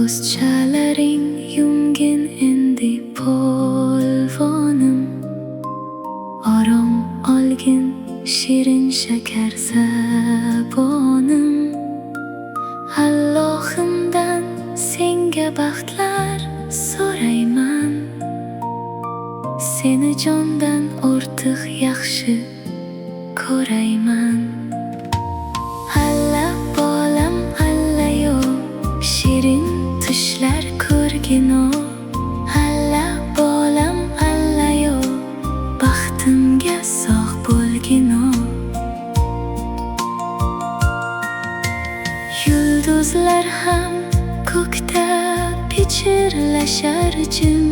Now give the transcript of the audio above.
Ko'zchalaring yumgin endi polvonim, orom olgin shirin shakar zabonim. Allohimdan senga baxtlar so'rayman, seni jondan ortiq yaxshi ko'rayman. Alla bolam alla yo, shirin tushlar ko'rgino. Alla bolam alla yo, baxtimga sog' bo'lgino. Yulduzlar ham ko'kda pichirlashar jim,